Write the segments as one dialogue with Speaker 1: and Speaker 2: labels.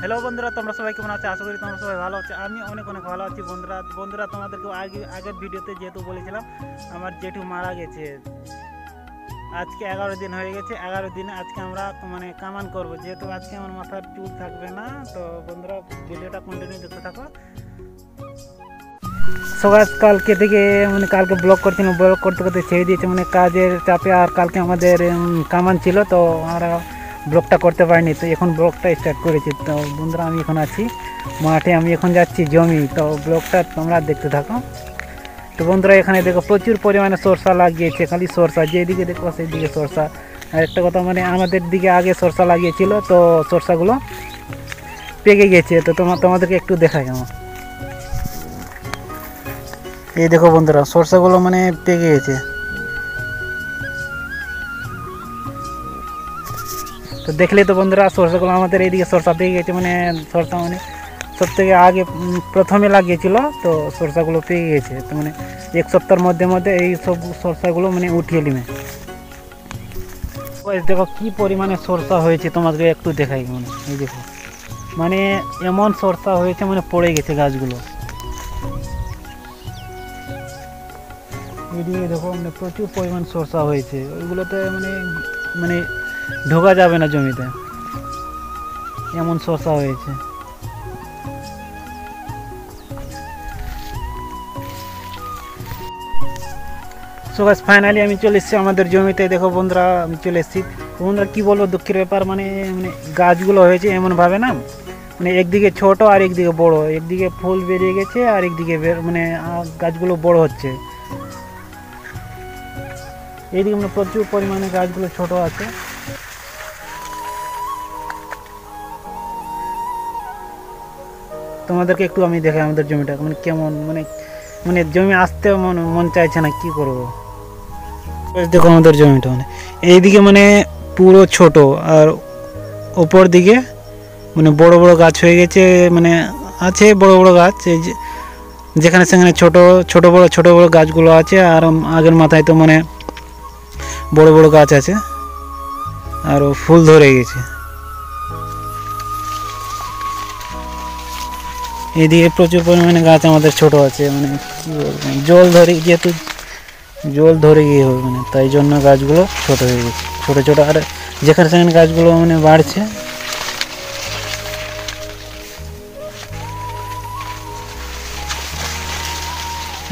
Speaker 1: Hello বন্ধুরা, তোমরা সবাই কেমন আছো? আশা করি তোমরা সবাই ভালো আছো। আমি অনেক ভালো আছি বন্ধুরা তোমাদেরকে আগের ভিডিওতে যেহেতু বলেছিলাম আমার জেঠু মারা গেছে। আজকে 11 দিন হয়ে গেছে। 11 দিনে আজকে আমরা কামান করব, যেহেতু আজকে আমার মাথার চুল থাকবে না। তো বন্ধুরা ভিডিওটা কন্টিনিউ দেখতে থাকো। সবাই কালকে থেকে কালকে ব্লগ করছিলাম, ব্লগ করতে করতে ছেড়ে দিয়েছে কাজের চাপে। আর কালকে আমাদের কামান ছিল, তো আমরা ব্লগটা করতে পারিনি। তো এখন ব্লগটা স্টার্ট করেছি। তো বন্ধুরা আমি এখন আছি মাঠে, আমি এখন যাচ্ছি জমি। তো ব্লগটা তোমরা দেখতে থাকো। তো বন্ধুরা এখানে দেখো প্রচুর পরিমাণে সরষা লাগিয়েছে, খালি সরষা, যেদিকে দেখো সেই দিকে সরষা। আর একটা কথা আমাদের দিকে আগে সরষা লাগিয়েছিল, তো সরষাগুলো পেকে গেছে। তো তোমাদেরকে একটু দেখাই। এই দেখো বন্ধুরা সরষাগুলো পেকে গেছে। তো দেখলে তো বন্ধুরা সরষাগুলো আমাদের এইদিকে সরষা পেয়ে গেছে। সরষা সব থেকে আগে প্রথমে লাগিয়েছিল, তো সরষাগুলো পেয়ে গেছে। তো এক সপ্তাহের মধ্যে এই সব সরষাগুলো উঠিয়ে নিবে। দেখো কি পরিমাণে সরষা হয়েছে, তোমাদের একটু দেখাই। এই দেখো এমন সরষা হয়েছে পড়ে গেছে গাছগুলো। এদিকে দেখো প্রচুর পরিমাণ সরষা হয়েছে, ওইগুলোতে ঢোকা যাবে না জমিতে, এমন সরষা হয়েছে। সো গাইস ফাইনালি আমি চলে এসেছি আমাদের জমিতে। দেখো বন্ধুরা আমি চলে এসেছি। বন্ধুরা কী বলবো দুঃখের ব্যাপার, গাছগুলো হয়েছে এমনভাবে না, একদিকে ছোট আর একদিকে বড়, একদিকে ফুল বেরিয়ে গেছে আর একদিকে গাছগুলো বড় হচ্ছে। এইদিকে প্রচুর পরিমাণে গাছগুলো ছোট আছে। তোমাদেরকে একটু আমি দেখাই আমাদের জমিটা কেমন, জমি আসতে মন চাইছে না, কি করবো। দেখো আমাদের জমিটা এইদিকে পুরো ছোট, আর ওপর দিকে বড় বড় গাছ হয়ে গেছে, আছে বড় বড় গাছ। যেখানে সেখানে ছোট বড় গাছগুলো আছে। আর আগের মাথায় তো বড় বড় গাছ আছে, আর ফুল ধরে গেছে। এদিকে প্রচুর পরিমাণে গাছ আমাদের ছোট আছে, কি বলবো, জল ধরে গিয়ে হবে, তাই জন্য গাছগুলো ছোট হয়ে গেছে, ছোট। আর যেখানে সেখানে গাছগুলো বাড়ছে।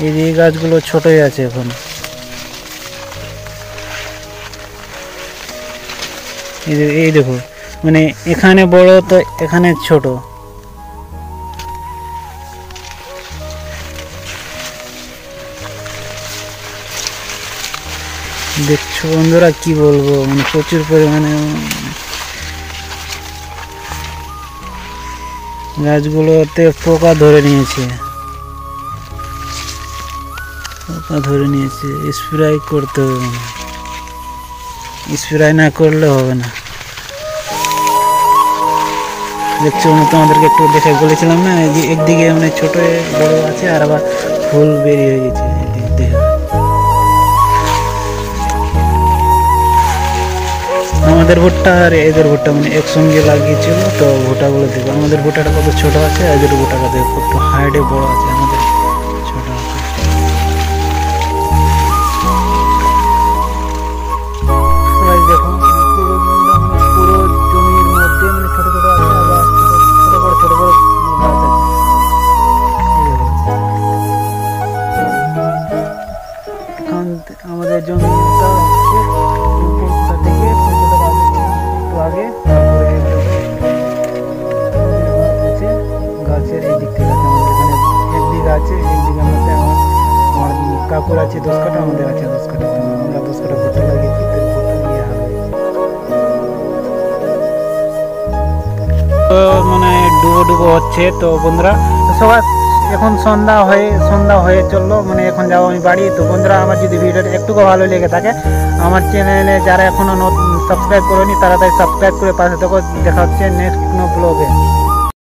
Speaker 1: এইদিকে গাছগুলো ছোটই আছে এখন। এই দেখো এখানে বড় তো এখানে ছোট। দেখছো বন্ধুরা কি বলবো, প্রচুর পরিমাণে গাছগুলোতে পোকা ধরে নিয়েছে। স্প্রে করতে হবে, স্প্রে না করলে হবে না। দেখছো তোমাদেরকে একটু দেখে বলেছিলাম না, একদিকে ছোট বড় আছে, আর আবার ফুল বেরিয়ে গেছে। আমাদের ভুট্টা আর এদের ভুট্টা একসঙ্গে লাগিয়েছিল, তো ভুট্টাগুলো দেখো আমাদের ভুট্টাটা কত ছোট আছে, আর এদের ভুট্টাটা দেখো কত হাইটে বড় আছে, আমাদের ছোট আছে। দেখো পুরো জমির মধ্যে ছোট ছোট আছে, আবার ছোট বড় গাছ আছে। এখন আমাদের জমিটা আগে গাছের এই দিক থেকে আছে, আমাদের এখানে একদিকে আছে, একদিকে মধ্যে আমার কাকুর আছে 10 কাঠা, আমাদের আছে 10 কাঠা। আমরা 10 কাঠা ভুট্টা লাগিয়েছি, তো ভুট্টা দিয়ে হবে। তো ডুবো হচ্ছে। তো বন্ধুরা সবাই এখন সন্ধ্যা হয়ে চললো, এখন যাবো আমি বাড়ি। তো বন্ধুরা আমার যদি ভিডিওটা একটুকু ভালো লেগে থাকে, আমার চ্যানেলে যারা এখনো সাবস্ক্রাইব করেনি তাড়াতাড়ি সাবস্ক্রাইব করে পাশে থাকো। দেখা হচ্ছে নেক্সট কোনো ব্লগে।